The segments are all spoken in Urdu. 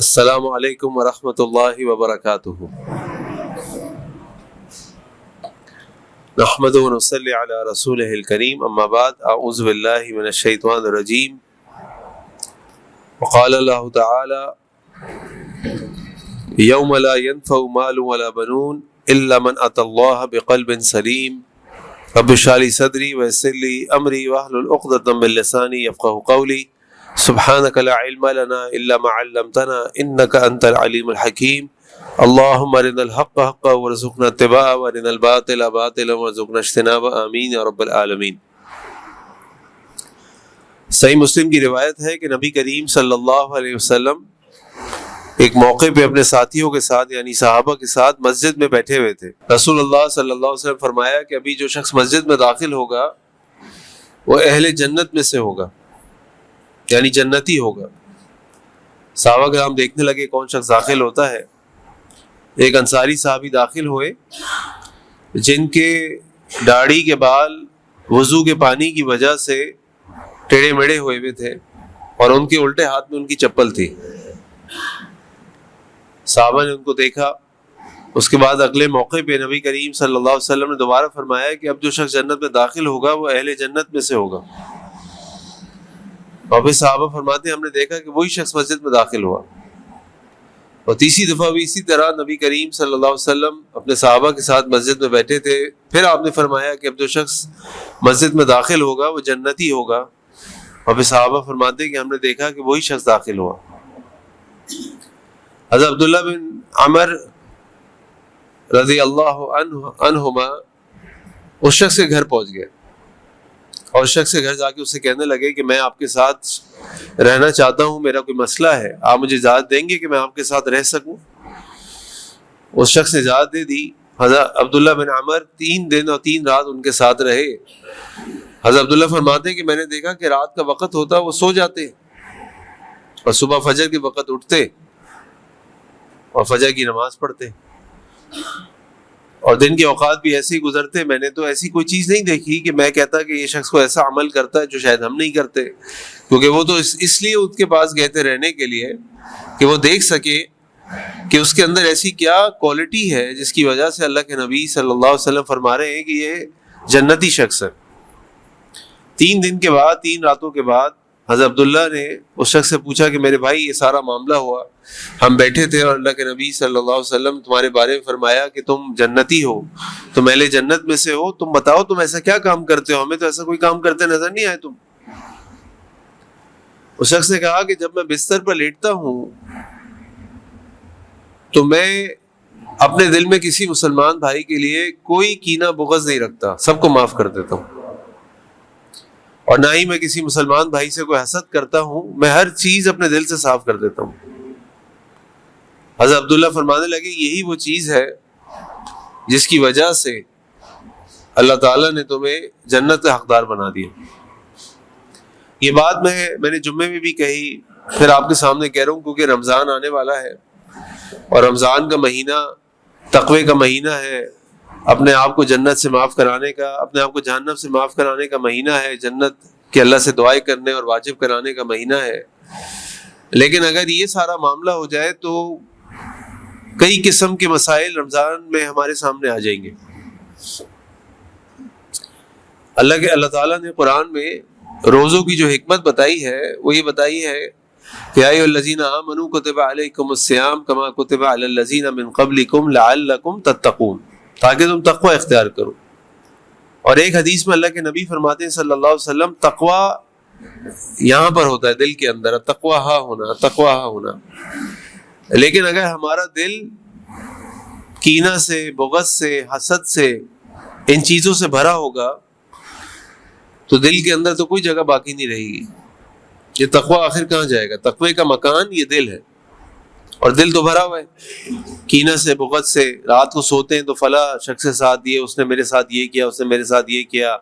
السلام علیکم ورحمۃ اللہ وبرکاتہ۔ نحمد و نصلی علی رسولہ الکریم، اما بعد، اعوذ باللہ من الشیطان الرجیم۔ وقال اللہ تعالی یوم لا ينفع مال ولا بنون الا من اتى اللہ بقلب سلیم رب اشرح لي صدری ویسر لي امری واحلل عقدۃ من لسانی یفقهوا قولی سبحانک لا علم لنا الا ما علمتنا انک انت العلیم الحکیم۔ اللہم ارنا الحق حقا وارزقنا اتباعہ وارنا الباطل باطلا وارزقنا اجتنابہ، آمین یا رب العالمین۔ صحیح مسلم کی روایت ہے کہ نبی کریم صلی اللہ علیہ وسلم ایک موقع پہ اپنے ساتھیوں کے ساتھ یعنی صحابہ کے ساتھ مسجد میں بیٹھے ہوئے تھے۔ رسول اللہ صلی اللہ علیہ وسلم فرمایا کہ ابھی جو شخص مسجد میں داخل ہوگا وہ اہل جنت میں سے ہوگا، یعنی جنتی ہوگا۔ صحابہ کرام دیکھنے لگے کون شخص داخل ہوتا ہے۔ ایک انصاری صحابی داخل ہوئے جن کے داڑھی کے بال وضو کے پانی کی وجہ سے ٹیڑھے میڑھے ہوئے تھے اور ان کے الٹے ہاتھ میں ان کی چپل تھی۔ صحابہ نے ان کو دیکھا۔ اس کے بعد اگلے موقع پہ نبی کریم صلی اللہ علیہ وسلم نے دوبارہ فرمایا کہ اب جو شخص جنت میں داخل ہوگا وہ اہل جنت میں سے ہوگا۔ اور پھر صحابہ فرماتے ہیں ہم نے دیکھا کہ وہی شخص مسجد میں داخل ہوا، اور تیسری دفعہ بھی اسی طرح نبی کریم صلی اللہ علیہ وسلم اپنے صحابہ کے ساتھ مسجد میں بیٹھے تھے۔ پھر آپ نے فرمایا کہ اب جو شخص مسجد میں داخل ہوگا وہ جنتی ہوگا، اور پھر صحابہ فرماتے ہیں کہ ہم نے دیکھا کہ وہی شخص داخل ہوا۔ حضرت عبداللہ بن عمر رضی اللہ عنہما اس شخص کے گھر پہنچ گئے اور اس شخص کے گھر جا کے اسے کہنے لگے کہ میں آپ کے ساتھ رہنا چاہتا ہوں، میرا کوئی مسئلہ ہے، آپ مجھے اجازت دیں گے کہ میں آپ کے ساتھ رہ سکوں؟ اس شخص نے اجازت دے دی۔ حضرت عبداللہ بن عمر 3 دن اور 3 رات ان کے ساتھ رہے۔ حضرت عبداللہ فرماتے ہیں کہ میں نے دیکھا کہ رات کا وقت ہوتا وہ سو جاتے اور صبح فجر کے وقت اٹھتے اور فجر کی نماز پڑھتے، اور دن کے اوقات بھی ایسے ہی گزرتے۔ میں نے تو ایسی کوئی چیز نہیں دیکھی کہ میں کہتا کہ یہ شخص کو ایسا عمل کرتا ہے جو شاید ہم نہیں کرتے، کیونکہ وہ تو اس لیے اس کے پاس گئے تھے رہنے کے لیے کہ وہ دیکھ سکے کہ اس کے اندر ایسی کیا کوالٹی ہے جس کی وجہ سے اللہ کے نبی صلی اللہ علیہ وسلم فرما رہے ہیں کہ یہ جنتی شخص ہے۔ 3 دن کے بعد 3 راتوں کے بعد حضرت عبداللہ نے اس شخص سے پوچھا کہ میرے بھائی یہ سارا معاملہ ہوا، ہم بیٹھے تھے اور اللہ کے نبی صلی اللہ علیہ وسلم تمہارے بارے میں فرمایا کہ تم جنتی ہو، تم اہل جنت میں سے ہو، تم بتاؤ تم ایسا کیا کام کرتے ہو، ہمیں تو ایسا کوئی کام کرتے نظر نہیں آئے تم۔ اس شخص نے کہا کہ جب میں بستر پر لیٹتا ہوں تو میں اپنے دل میں کسی مسلمان بھائی کے لیے کوئی کینہ بغض نہیں رکھتا، سب کو معاف کر دیتا ہوں، اور نہ ہی میں کسی مسلمان بھائی سے کوئی حسد کرتا ہوں، میں ہر چیز اپنے دل سے صاف کر دیتا ہوں۔ حضرت عبداللہ فرمانے لگے یہی وہ چیز ہے جس کی وجہ سے اللہ تعالیٰ نے تمہیں جنت کا حقدار بنا دیا۔ یہ بات میں نے جمعے میں بھی کہی، پھر آپ کے سامنے کہہ رہا ہوں کیونکہ رمضان آنے والا ہے اور رمضان کا مہینہ تقوی کا مہینہ ہے، اپنے آپ کو جنت سے معاف کرانے کا، اپنے آپ کو جہنم سے معاف کرانے کا مہینہ ہے، جنت کے اللہ سے دعائیں کرنے اور واجب کرانے کا مہینہ ہے۔ لیکن اگر یہ سارا معاملہ ہو جائے تو کئی قسم کے مسائل رمضان میں ہمارے سامنے آ جائیں گے۔ اللہ تعالیٰ نے قرآن میں روزوں کی جو حکمت بتائی ہے وہ یہ بتائی ہے کہ یا ایھا الذین آمنوا کتب علیکم الصیام کما کتب علی الذین من قبلکم لعلکم تتقون، تاکہ تم تقوی اختیار کرو۔ اور ایک حدیث میں اللہ کے نبی فرماتے ہیں صلی اللہ علیہ وسلم تقوی یہاں پر ہوتا ہے دل کے اندر، تقوی ہاں ہونا، تقوی ہاں ہونا۔ لیکن اگر ہمارا دل کینہ سے، بغض سے، حسد سے، ان چیزوں سے بھرا ہوگا تو دل کے اندر تو کوئی جگہ باقی نہیں رہے گی۔ یہ تقوی آخر کہاں جائے گا؟ تقوی کا مکان یہ دل ہے، اور دل تو بھرا ہوا ہے کینہ سے، بغض سے۔ رات کو سوتے ہیں تو فلاں شخص کے ساتھ یہ، اس نے میرے ساتھ یہ کیا، اس نے میرے ساتھ یہ کیا،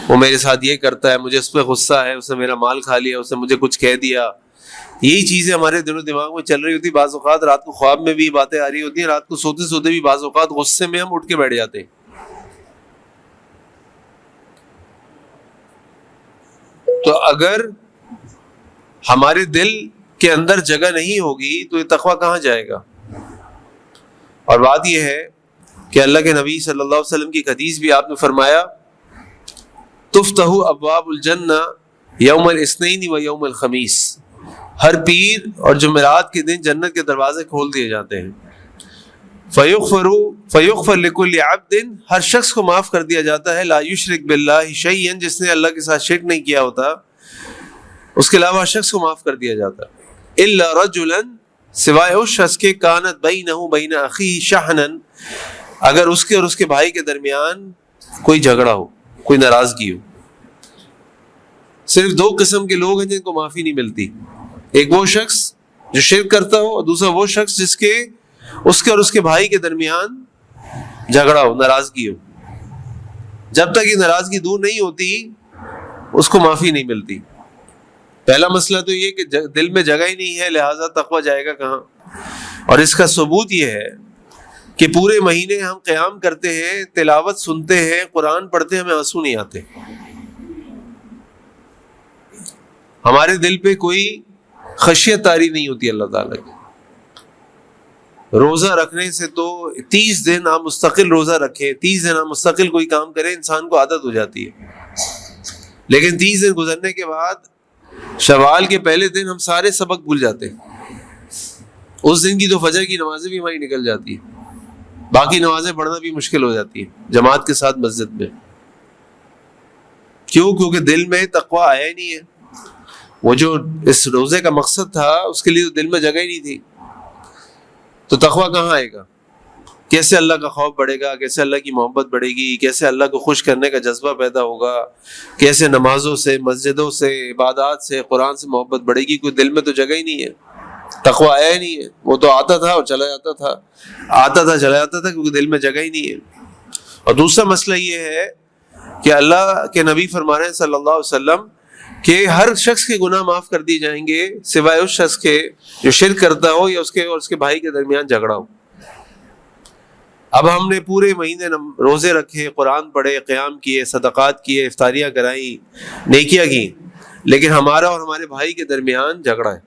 وہ میرے ساتھ یہ کرتا ہے، مجھے اس پہ غصہ ہے، اس نے میرا مال کھا لیا، اس نے مجھے کچھ کہہ دیا۔ یہی چیزیں ہمارے دل و دماغ میں چل رہی ہوتی۔ بعض اوقات رات کو خواب میں بھی باتیں آ رہی ہوتی ہیں، رات کو سوتے سوتے بھی بعض اوقات غصے میں ہم اٹھ کے بیٹھ جاتے ہیں۔ تو اگر ہمارے دل کے اندر جگہ نہیں ہوگی تو یہ تقویٰ کہاں جائے گا؟ اور بات یہ ہے کہ اللہ کے نبی صلی اللہ علیہ وسلم کی حدیث بھی آپ نے فرمایا تفتح ابواب الجنہ یوم الاثنین و یوم الخمیس، ہر پیر اور جمعرات کے دن جنت کے دروازے کھول دیے جاتے ہیں. فیغفر لکل عبد، ہر شخص کو معاف کر دیا جاتا ہے، لا یشرک باللہ شیئا، جس نے اللہ کے ساتھ شرک نہیں کیا ہوتا، اس کے علاوہ ہر شخص کو معاف کر دیا جاتا ہے، الا رجلا، سوائے اس شخص کے کانت بینہ وبین اخیہ شحنا، اگر اس کے اور اس کے بھائی کے درمیان کوئی جھگڑا ہو، کوئی ناراضگی ہو. صرف دو قسم کے لوگ ہیں جن کو معافی نہیں ملتی، ایک وہ شخص جو شرک کرتا ہو اور دوسرا وہ شخص جس کے اس کے اور اس کے بھائی کے درمیان جھگڑا ہو، ناراضگی ہو. جب تک یہ ناراضگی دور نہیں ہوتی اس کو معافی نہیں ملتی. پہلا مسئلہ تو یہ کہ دل میں جگہ ہی نہیں ہے، لہٰذا تقویٰ جائے گا کہاں؟ اور اس کا ثبوت یہ ہے کہ پورے مہینے ہم قیام کرتے ہیں، تلاوت سنتے ہیں، قرآن پڑھتے ہیں، ہمیں آنسو نہیں آتے. ہمارے دل پہ کوئی خشیت طاری نہیں ہوتی اللہ تعالیٰ کی. روزہ رکھنے سے تو 30 دن آپ مستقل روزہ رکھیں، 30 دن آپ مستقل کوئی کام کریں، انسان کو عادت ہو جاتی ہے. لیکن 30 دن گزرنے کے بعد شوال کے پہلے دن ہم سارے سبق بھول جاتے ہیں. اس دن کی تو فجر کی نمازیں بھی ہماری نکل جاتی ہیں، باقی نمازیں پڑھنا بھی مشکل ہو جاتی ہے جماعت کے ساتھ مسجد میں. کیوں؟ کیونکہ دل میں تقویٰ آیا ہی نہیں ہے. وہ جو اس روزے کا مقصد تھا اس کے لیے تو دل میں جگہ ہی نہیں تھی، تو تقویٰ کہاں آئے گا؟ کیسے اللہ کا خوف بڑھے گا؟ کیسے اللہ کی محبت بڑھے گی؟ کیسے اللہ کو خوش کرنے کا جذبہ پیدا ہوگا؟ کیسے نمازوں سے، مسجدوں سے، عبادات سے، قرآن سے محبت بڑھے گی؟ کوئی دل میں تو جگہ ہی نہیں ہے، تقویٰ آیا ہی نہیں ہے. وہ تو آتا تھا اور چلا جاتا تھا، آتا تھا چلا جاتا تھا، کیونکہ دل میں جگہ ہی نہیں ہے. اور دوسرا مسئلہ یہ ہے کہ اللہ کے نبی فرما رہے ہیں صلی اللہ علیہ وسلم کہ ہر شخص کے گناہ معاف کر دیے جائیں گے سوائے اس شخص کے جو شرک کرتا ہو یا اس کے اور اس کے بھائی کے درمیان جھگڑا ہو. اب ہم نے پورے مہینے روزے رکھے، قرآن پڑھے، قیام کیے، صدقات کیے، افطاریاں کرائیں، نیکیاں کی، لیکن ہمارا اور ہمارے بھائی کے درمیان جھگڑا ہے،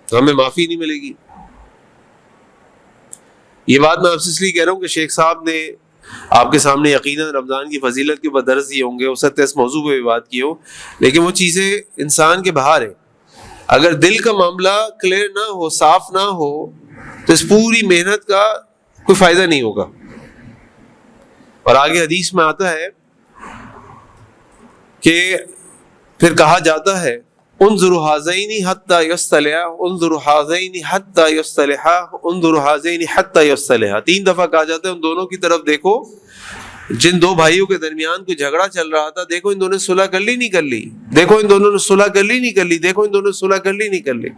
تو ہمیں معافی نہیں ملے گی. یہ بات میں آپ سے اس لیے کہہ رہا ہوں کہ شیخ صاحب نے آپ کے سامنے یقیناً رمضان کی فضیلت کے اوپر درس دیے ہوں گے، ہو سکتا ہے اس موضوع پہ بھی بات کی ہو، لیکن وہ چیزیں انسان کے باہر ہیں. اگر دل کا معاملہ کلیئر نہ ہو، صاف نہ ہو، تو اس پوری محنت کا کوئی فائدہ نہیں ہوگا. اور آگے حدیث میں آتا ہے کہ پھر کہا جاتا ہے انظروا هذین حتی یصطلحا، انظروا هذین حتی یصطلحا، انظروا هذین حتی یصطلحا. 3 دفعہ کہا جاتا ہے ان دونوں کی طرف دیکھو. جن دو بھائیوں کے درمیان کوئی جھگڑا چل رہا تھا، دیکھو ان دونوں نے صلح کر لی نہیں کر لی، دیکھو ان دونوں نے صلح کر لی نہیں کر لی، دیکھو ان دونوں نے صلح کر لی نہیں کر لی.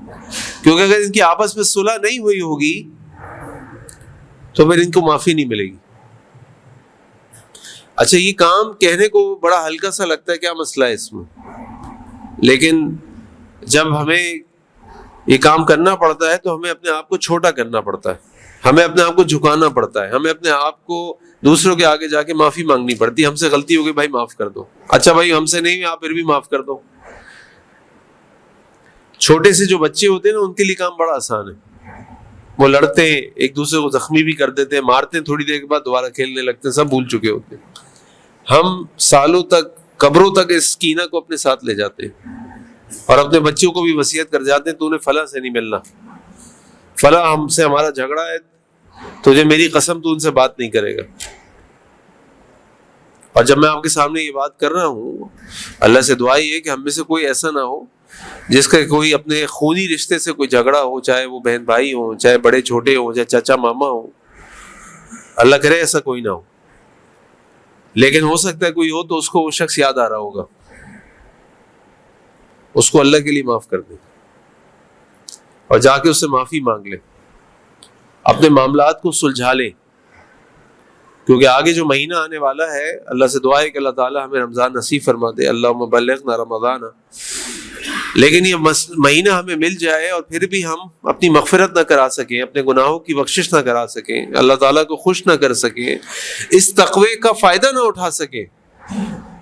کیونکہ اگر ان کی آپس میں صلح نہیں ہوئی ہوگی تو پھر ان کو معافی نہیں ملے گی. اچھا، یہ کام کہنے کو بڑا ہلکا سا لگتا ہے، کیا مسئلہ ہے اس میں، لیکن جب ہمیں یہ کام کرنا پڑتا ہے تو ہمیں اپنے آپ کو چھوٹا کرنا پڑتا ہے، ہمیں اپنے آپ کو جھکانا پڑتا ہے، ہمیں اپنے آپ کو دوسروں کے آگے جا کے معافی مانگنی پڑتی ہے. ہم سے غلطی ہو گئی بھائی معاف کر دو. اچھا بھائی ہم سے نہیں، آپ پھر بھی معاف کر دو. چھوٹے سے جو بچے ہوتے ہیں نا، ان کے لیے کام بڑا آسان ہے. وہ لڑتے ہیں، ایک دوسرے کو زخمی بھی کر دیتے ہیں، مارتے ہیں، تھوڑی دیر کے بعد دوبارہ کھیلنے لگتے ہیں، سب بھول چکے ہوتے ہیں. ہم سالوں تک، قبروں تک اس کینہ کو اپنے ساتھ لے جاتے ہیں اور اپنے بچوں کو بھی وصیت کر جاتے ہیں تو انہیں فلاں سے نہیں ملنا، فلاں ہم سے ہمارا جھگڑا ہے، تجھے میری قسم تو ان سے بات نہیں کرے گا. اور جب میں آپ کے سامنے یہ بات کر رہا ہوں، اللہ سے دعا یہ ہے کہ ہم میں سے کوئی ایسا نہ ہو جس کا کوئی اپنے خونی رشتے سے کوئی جھگڑا ہو، چاہے وہ بہن بھائی ہوں، چاہے بڑے چھوٹے ہوں، چاہے چاچا ماما ہوں. اللہ کرے ایسا کوئی نہ ہو، لیکن ہو سکتا ہے کوئی ہو تو اس کو وہ شخص یاد آ رہا ہوگا، اس کو اللہ کے لیے معاف کر دے اور جا کے اس سے معافی مانگ لے، اپنے معاملات کو سلجھا لے. کیونکہ آگے جو مہینہ آنے والا ہے، اللہ سے دعا ہے کہ اللہ تعالیٰ ہمیں رمضان نصیب فرما دے، اللہم بلغنا رمضان. لیکن یہ مہینہ ہمیں مل جائے اور پھر بھی ہم اپنی مغفرت نہ کرا سکیں، اپنے گناہوں کی بخشش نہ کرا سکیں، اللہ تعالیٰ کو خوش نہ کر سکیں، اس تقوی کا فائدہ نہ اٹھا سکیں،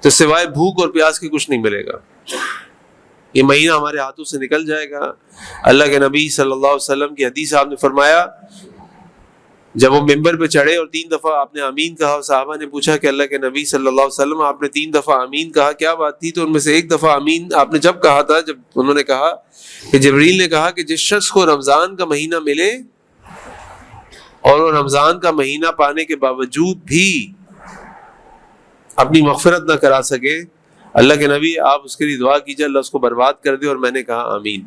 تو سوائے بھوک اور پیاس کے کچھ نہیں ملے گا. یہ مہینہ ہمارے ہاتھوں سے نکل جائے گا۔ اللہ کے نبی صلی اللہ علیہ وسلم کی حدیث آپ نے فرمایا، جب وہ ممبر پہ چڑھے اور 3 دفعہ آپ نے آمین کہا، صحابہ نے پوچھا کہ اللہ کے نبی صلی اللہ علیہ وسلم آپ نے 3 دفعہ آمین کہا، کیا بات تھی؟ تو ان میں سے ایک دفعہ آمین آپ نے جب کہا تھا، جب انہوں نے کہا کہ جبریل نے کہا کہ جس شخص کو رمضان کا مہینہ ملے اور وہ رمضان کا مہینہ پانے کے باوجود بھی اپنی مغفرت نہ کرا سکے، اللہ کے نبی آپ اس کے لیے دعا کیجئے اللہ اس کو برباد کر دے، اور میں نے کہا آمین۔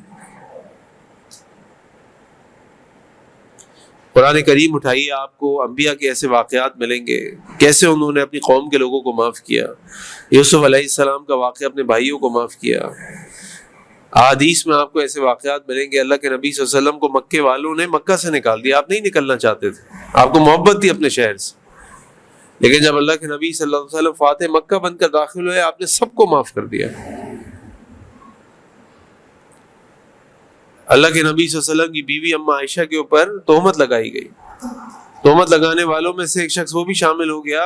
قرآن کریم اٹھائیے، آپ کو انبیاء کے ایسے واقعات ملیں گے، کیسے انہوں نے اپنی قوم کے لوگوں کو معاف کیا، یوسف علیہ السلام کا واقعہ اپنے بھائیوں کو معاف کیا۔ احادیث میں آپ کو ایسے واقعات ملیں گے، اللہ کے نبی صلی اللہ علیہ وسلم کو مکے والوں نے مکہ سے نکال دیا، آپ نہیں نکلنا چاہتے تھے، آپ کو محبت تھی اپنے شہر سے، لیکن جب اللہ کے نبی صلی اللہ علیہ وسلم فاتح مکہ بن کر داخل ہوئے، آپ نے سب کو معاف کر دیا۔ اللہ کے نبی صلی اللہ علیہ وسلم کی بیوی اما عائشہ کے اوپر تہمت لگائی گئی، تہمت لگانے والوں میں سے ایک شخص وہ بھی شامل ہو گیا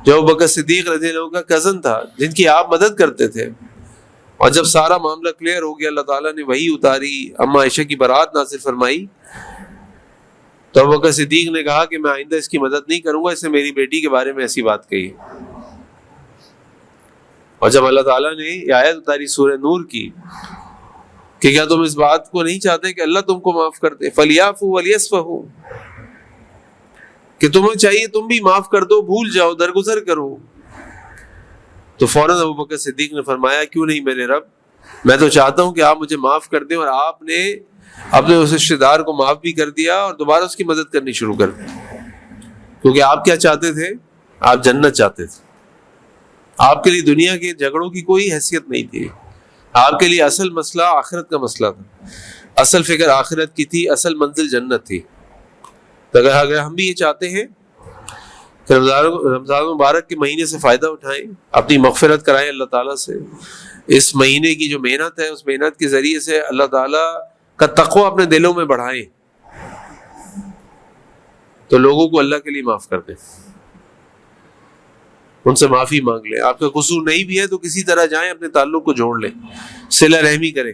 جو ابوبکر صدیق رضی اللہ عنہ کا کزن تھا، جن کی آپ مدد کرتے تھے، اور جب سارا معاملہ کلیئر ہو گیا، اللہ تعالیٰ نے وحی اتاری، اما عائشہ کی برات نازل فرمائی، تو ابوبکر صدیق نے کہا کہ میں آئندہ اس کی مدد نہیں کروں گا، اس نے میری بیٹی کے بارے میں ایسی بات کہی۔ اور جب اللہ تعالیٰ نے یہ آیت اتاری سورہ نور کی کہ کیا تم اس بات کو نہیں چاہتے کہ اللہ تم کو معاف کر دے، فَلْيَعْفُوا وَلْيَصْفَحُوا، کہ تمہیں چاہیے تم بھی معاف کر دو، بھول جاؤ، درگزر کرو، تو فوراً ابوبکر صدیق نے فرمایا کیوں نہیں میرے رب، میں تو چاہتا ہوں کہ آپ مجھے معاف کر دیں، اور آپ نے اپنے اس رشتے دار کو معاف بھی کر دیا اور دوبارہ اس کی مدد کرنی شروع کر دی، کیونکہ آپ کیا چاہتے تھے؟ آپ جنت چاہتے تھے، آپ کے لیے دنیا کے جھگڑوں کی کوئی حیثیت نہیں تھی، آپ کے لیے اصل مسئلہ آخرت کا مسئلہ تھا، اصل فکر آخرت کی تھی، اصل منزل جنت تھی۔ تو اگر ہم بھی یہ چاہتے ہیں کہ رمضان مبارک کے مہینے سے فائدہ اٹھائیں، اپنی مغفرت کرائیں اللہ تعالیٰ سے، اس مہینے کی جو محنت ہے اس محنت کے ذریعے سے اللہ تعالیٰ کا تقوی اپنے دلوں میں بڑھائیں، تو لوگوں کو اللہ کے لیے معاف کر دیں، ان سے معافی مانگ لیں، آپ کا قصور نہیں بھی ہے تو کسی طرح جائیں اپنے تعلق کو جوڑ لیں، صلہ رحمی کریں،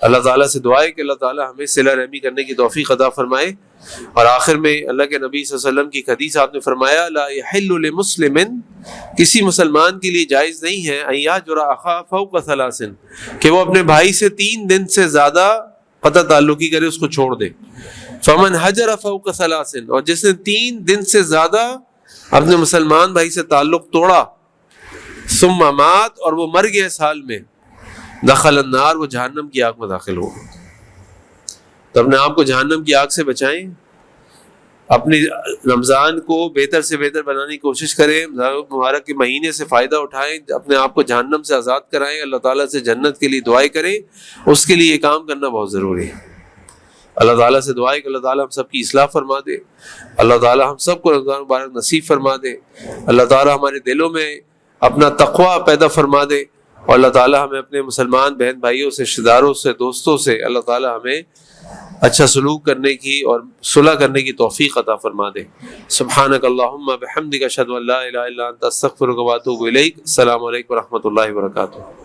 اللہ تعالیٰ سے دعا ہے کہ اللہ تعالیٰ ہمیں صلہ رحمی کرنے کی توفیق عطا فرمائے۔ اور آخر میں اللہ کے نبی صلی اللہ علیہ وسلم کی حدیث آپ نے فرمایا، لا یحل لمسلم، کسی مسلمان کے لیے جائز نہیں ہے ان یہجر اخاہ فوق 3، کہ وہ اپنے بھائی سے 3 دن سے زیادہ قطع تعلقی کرے، اس کو چھوڑ دے۔ فمن حجر فوق 3، اور جس نے 3 دن سے زیادہ اپنے مسلمان بھائی سے تعلق توڑا، ثم مات، اور وہ مر گیا اس حال میں، دخل النار، وہ جہنم کی آگ میں داخل ہو۔ تو اپنے آپ کو جہنم کی آگ سے بچائیں، اپنی رمضان کو بہتر سے بہتر بنانے کی کوشش کریں، رمضان مبارک کے مہینے سے فائدہ اٹھائیں، اپنے آپ کو جہنم سے آزاد کرائیں، اللہ تعالیٰ سے جنت کے لیے دعائیں کریں، اس کے لیے یہ کام کرنا بہت ضروری ہے۔ اللہ تعالیٰ سے دعائیں کہ اللہ تعالیٰ ہم سب کی اصلاح فرما دے، اللہ تعالیٰ ہم سب کو رمضان مبارک نصیب فرما دے، اللہ تعالیٰ ہمارے دلوں میں اپنا تقوی پیدا فرما دے، اور اللہ تعالیٰ ہمیں اپنے مسلمان بہن بھائیوں سے، رشتہ داروں سے، دوستوں سے اللہ تعالیٰ ہمیں اچھا سلوک کرنے کی اور صلح کرنے کی توفیق عطا فرما دے۔ سبحانک اللہم بحمدک اشہد ان لا الہ الا انت استغفرک واتوب الیک۔ السلام علیکم ورحمۃ اللہ وبرکاتہ۔